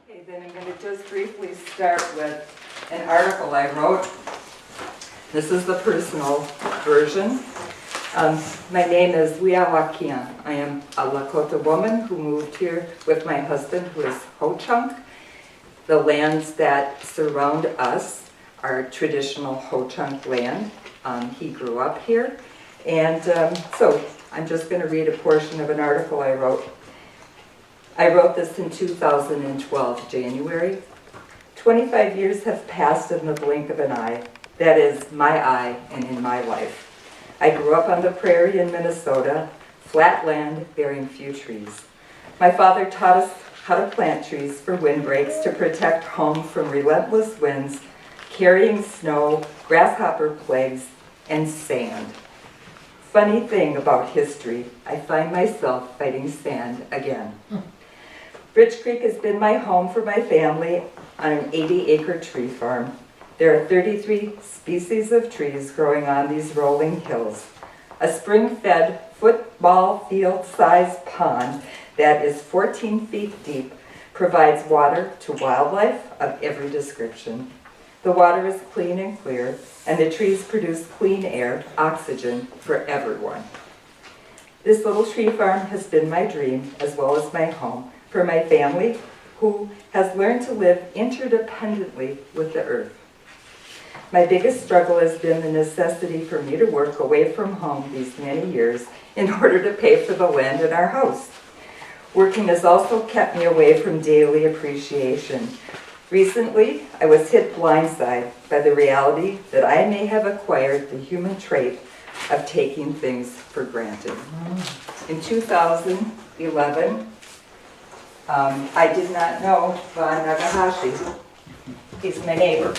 Okay, then I'm going to just briefly start with an article I wrote. This is the personal version. My name is Yellowthunder. I am a Lakota woman who moved here with my husband, who is Ho-Chunk. The lands that surround us are traditional Ho-Chunk land. He grew up here. And so I'm just going to read a portion of an article I wrote. I wrote this in 2012, January. 25 years have passed in the blink of an eye. That is my eye and in my life. I grew up on the prairie in Minnesota, flat land bearing few trees. My father taught us how to plant trees for windbreaks to protect home from relentless winds, carrying snow, grasshopper plagues, and sand. Funny thing about history, I find myself fighting sand again. Bridge Creek has been my home for my family on an 80-acre tree farm. There are 33 species of trees growing on these rolling hills. A spring-fed, football field-sized pond that is 14 feet deep provides water to wildlife of every description. The water is clean and clear, and the trees produce clean air, oxygen for everyone. This little tree farm has been my dream as well as my home for my family, who has learned to live interdependently with the earth. My biggest struggle has been the necessity for me to work away from home these many years in order to pay for the land in our house. Working has also kept me away from daily appreciation. Recently, I was hit blindside by the reality that I may have acquired the human trait of taking things for granted. In 2011, I did not know Von Nagahashi. He's my neighbor.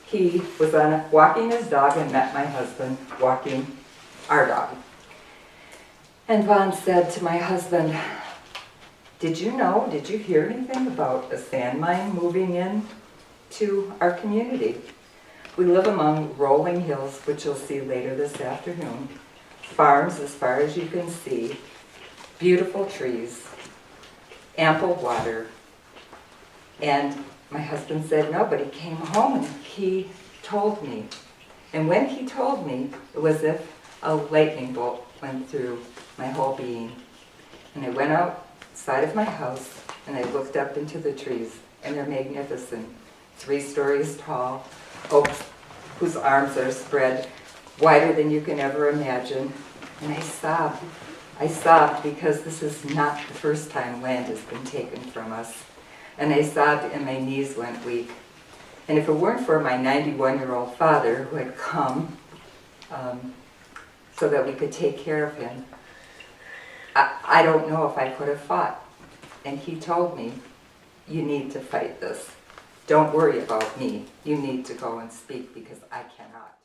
He was walking his dog and met my husband walking our dog. And Von said to my husband, did you hear anything about a sand mine moving in to our community? We live among rolling hills, which you'll see later this afternoon, farms as far as you can see, beautiful trees, ample water. And my husband said no, but he came home and he told me. And when he told me, it was as if a lightning bolt went through my whole being. And I went outside of my house and I looked up into the trees, and they're magnificent. 3 stories tall, oaks whose arms are spread wider than you can ever imagine. And I sobbed. I sobbed because this is not the first time land has been taken from us. And I sobbed and my knees went weak. And if it weren't for my 91-year-old father who had come so that we could take care of him, I don't know if I could have fought. And he told me, you need to fight this. Don't worry about me. You need to go and speak because I cannot.